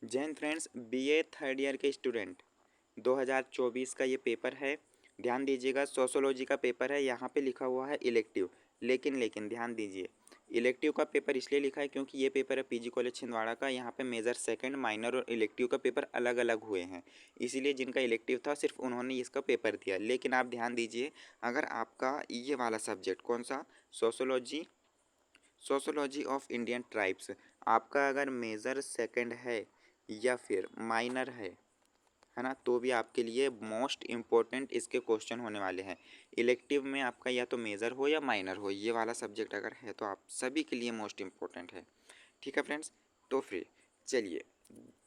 जय Hind friends, BA third year के student 2024 का ये पेपर है। ध्यान दीजिएगा, सोशोलॉजी का पेपर है। यहाँ पे लिखा हुआ है इलेक्टिव, लेकिन ध्यान दीजिए, इलेक्टिव का पेपर इसलिए लिखा है क्योंकि ये पेपर है पीजी कॉलेज छिंदवाड़ा का। यहाँ पे मेजर सेकंड, माइनर और इलेक्टिव का पेपर अलग अलग हुए हैं, इसीलिए जिनका इलेक्टिव था सिर्फ उन्होंने इसका पेपर दिया। लेकिन आप ध्यान दीजिए, अगर आपका ये वाला सब्जेक्ट कौन सा, sociology, sociology of Indian tribes, आपका अगर मेजर सेकंड है या फिर माइनर है ना, तो भी आपके लिए मोस्ट इम्पोर्टेंट इसके क्वेश्चन होने वाले हैं। इलेक्टिव में आपका या तो मेजर हो या माइनर हो, ये वाला सब्जेक्ट अगर है तो आप सभी के लिए मोस्ट इम्पोर्टेंट है। ठीक है फ्रेंड्स, तो फिर चलिए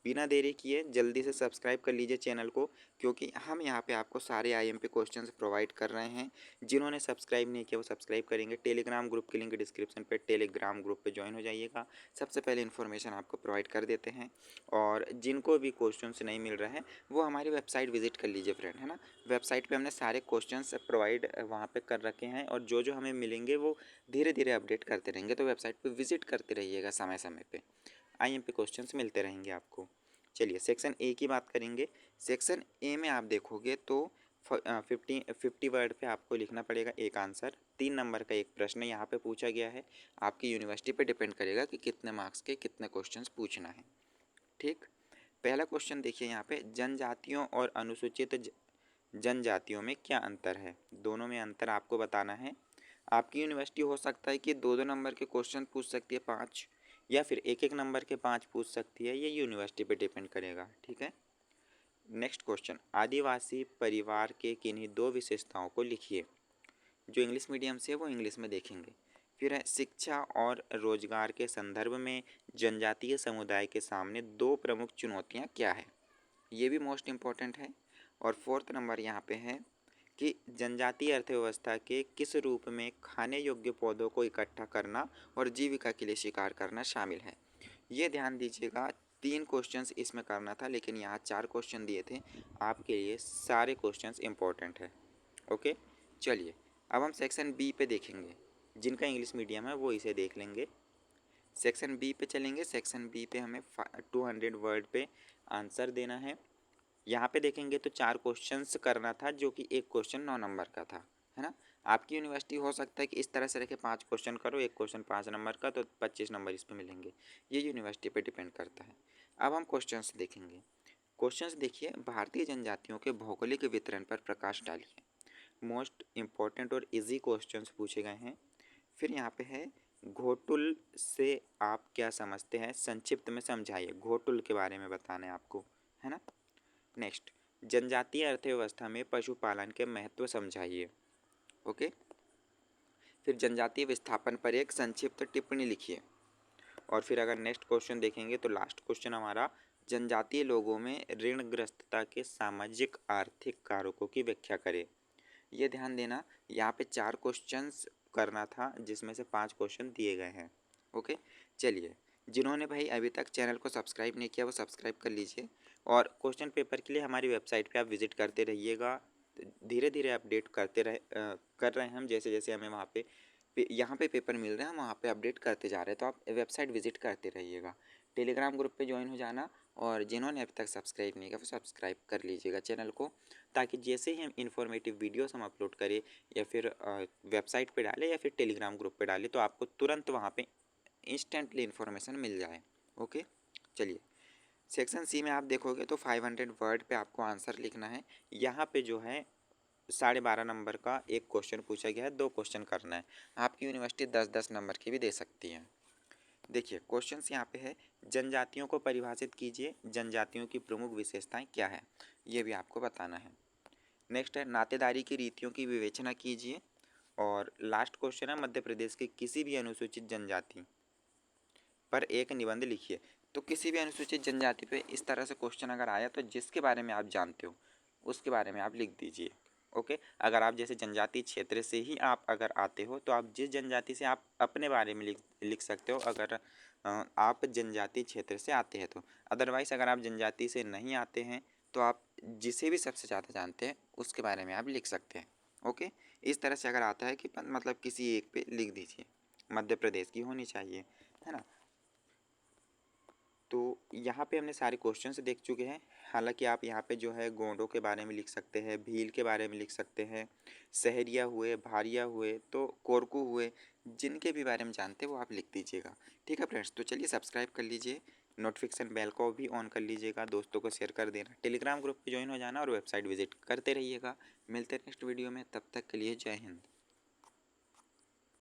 बिना देरी किए जल्दी से सब्सक्राइब कर लीजिए चैनल को, क्योंकि हम यहाँ पे आपको सारे आईएमपी क्वेश्चंस प्रोवाइड कर रहे हैं। जिन्होंने सब्सक्राइब नहीं किया वो सब्सक्राइब करेंगे। टेलीग्राम ग्रुप की लिंक डिस्क्रिप्शन पे, टेलीग्राम ग्रुप पे ज्वाइन हो जाइएगा। सबसे पहले इन्फॉर्मेशन आपको प्रोवाइड कर देते हैं, और जिनको भी क्वेश्चंस नहीं मिल रहे हैं वो हमारी वेबसाइट विजिट कर लीजिए फ्रेंड, है ना। वेबसाइट पर हमने सारे क्वेश्चंस प्रोवाइड वहाँ पर कर रखे हैं, और जो हमें मिलेंगे वो धीरे धीरे अपडेट करते रहेंगे। तो वेबसाइट पर विजिट करते रहिएगा, समय समय पर आईएमपी क्वेश्चंस मिलते रहेंगे आपको। चलिए सेक्शन ए की बात करेंगे। सेक्शन ए में आप देखोगे तो 50 वर्ड पे आपको लिखना पड़ेगा एक आंसर। 3 नंबर का एक प्रश्न यहाँ पे पूछा गया है। आपकी यूनिवर्सिटी पे डिपेंड करेगा कि कितने मार्क्स के कितने क्वेश्चंस पूछना है। ठीक, पहला क्वेश्चन देखिए यहाँ पे, जनजातियों और अनुसूचित जनजातियों में क्या अंतर है। दोनों में अंतर आपको बताना है। आपकी यूनिवर्सिटी हो सकता है कि 2-2 नंबर के क्वेश्चन पूछ सकती है 5, या फिर 1-1 नंबर के 5 पूछ सकती है। ये यूनिवर्सिटी पे डिपेंड करेगा। ठीक है, नेक्स्ट क्वेश्चन, आदिवासी परिवार के किन्हीं 2 विशेषताओं को लिखिए। जो इंग्लिश मीडियम से है वो इंग्लिश में देखेंगे। फिर है, शिक्षा और रोजगार के संदर्भ में जनजातीय समुदाय के सामने 2 प्रमुख चुनौतियाँ क्या है। ये भी मोस्ट इम्पॉर्टेंट है। और 4th नंबर यहाँ पे है कि जनजातीय अर्थव्यवस्था के किस रूप में खाने योग्य पौधों को इकट्ठा करना और जीविका के लिए शिकार करना शामिल है। ये ध्यान दीजिएगा, 3 क्वेश्चंस इसमें करना था, लेकिन यहाँ 4 क्वेश्चन दिए थे। आपके लिए सारे क्वेश्चंस इंपॉर्टेंट है। ओके, चलिए अब हम सेक्शन बी पे देखेंगे। जिनका इंग्लिश मीडियम है वो इसे देख लेंगे। सेक्शन बी पे चलेंगे। सेक्शन बी पे हमें 200 वर्ड पे आंसर देना है। यहाँ पे देखेंगे तो 4 क्वेश्चंस करना था, जो कि एक क्वेश्चन 9 नंबर का था, है ना। आपकी यूनिवर्सिटी हो सकता है कि इस तरह से रखे 5 क्वेश्चन करो, एक क्वेश्चन 5 नंबर का, तो 25 नंबर इस पे मिलेंगे। ये यूनिवर्सिटी पे डिपेंड करता है। अब हम क्वेश्चंस देखेंगे। क्वेश्चंस देखिए, भारतीय जनजातियों के भौगोलिक वितरण पर प्रकाश डालिए। मोस्ट इम्पॉर्टेंट और इजी क्वेश्चंस पूछे गए हैं। फिर यहाँ पे है, घोटुल से आप क्या समझते हैं, संक्षिप्त में समझाइए। घोटुल के बारे में बताना है आपको, है ना। नेक्स्ट, जनजातीय अर्थव्यवस्था में पशुपालन के महत्व समझाइए। ओके, फिर जनजातीय विस्थापन पर एक संक्षिप्त टिप्पणी लिखिए। और फिर अगर नेक्स्ट क्वेश्चन देखेंगे तो लास्ट क्वेश्चन हमारा, जनजातीय लोगों में ऋणग्रस्तता के सामाजिक आर्थिक कारकों की व्याख्या करें। ये ध्यान देना, यहाँ पे 4 क्वेश्चंस करना था, जिसमें से 5 क्वेश्चन दिए गए हैं। ओके, चलिए जिन्होंने भाई अभी तक चैनल को सब्सक्राइब नहीं किया वो सब्सक्राइब कर लीजिए, और क्वेश्चन पेपर के लिए हमारी वेबसाइट पे आप विजिट करते रहिएगा। धीरे धीरे अपडेट कर रहे हैं हम, जैसे जैसे हमें वहाँ पे यहाँ पे पेपर मिल रहे हैं हम वहाँ पे अपडेट करते जा रहे हैं। तो आप वेबसाइट विजिट करते रहिएगा। टेलीग्राम ग्रुप पे ज्वाइन हो जाना, और जिन्होंने अभी तक सब्सक्राइब नहीं किया वो सब्सक्राइब कर लीजिएगा चैनल को, ताकि जैसे ही हम इन्फॉर्मेटिव वीडियोस हम अपलोड करें या फिर वेबसाइट पे डालें या फिर टेलीग्राम ग्रुप पे डालें, तो आपको तुरंत वहाँ पे इंस्टेंटली इन्फॉर्मेशन मिल जाए। ओके, चलिए सेक्शन सी में आप देखोगे तो 500 वर्ड पे आपको आंसर लिखना है। यहाँ पे जो है 12.5 नंबर का एक क्वेश्चन पूछा गया है, 2 क्वेश्चन करना है। आपकी यूनिवर्सिटी 10-10 नंबर की भी दे सकती है। देखिए क्वेश्चंस यहाँ पे है, जनजातियों को परिभाषित कीजिए, जनजातियों की प्रमुख विशेषताएं क्या है, ये भी आपको बताना है। नेक्स्ट है, नातेदारी की रीतियों की विवेचना कीजिए। और लास्ट क्वेश्चन है, मध्य प्रदेश की किसी भी अनुसूचित जनजाति पर एक निबंध लिखिए। तो किसी भी अनुसूचित जनजाति पे इस तरह से क्वेश्चन अगर आया तो जिसके बारे में आप जानते हो उसके बारे में आप लिख दीजिए। ओके, अगर आप जैसे जनजाति क्षेत्र से ही आप अगर आते हो तो आप जिस जनजाति से आप अपने बारे में लिख सकते हो, अगर आप जनजाति क्षेत्र से आते हैं तो। अदरवाइज़ अगर आप जनजाति से नहीं आते हैं तो आप जिसे भी सबसे ज़्यादा जानते हैं उसके बारे में आप लिख सकते हैं। ओके, इस तरह से अगर आता है कि मतलब किसी एक पे लिख दीजिए, मध्य प्रदेश की होनी चाहिए, है ना। तो यहाँ पे हमने सारे क्वेश्चंस देख चुके हैं। हालांकि आप यहाँ पे जो है गोंडों के बारे में लिख सकते हैं, भील के बारे में लिख सकते हैं, सहरिया हुए, भारिया हुए, तो कोरकू हुए, जिनके भी बारे में जानते हैं वो आप लिख दीजिएगा। ठीक है फ्रेंड्स, तो चलिए सब्सक्राइब कर लीजिए, नोटिफिकेशन बेल को भी ऑन कर लीजिएगा, दोस्तों को शेयर कर देना, टेलीग्राम ग्रुप पे ज्वाइन हो जाना और वेबसाइट विजिट करते रहिएगा। मिलते हैं नेक्स्ट वीडियो में, तब तक के लिए जय हिंद।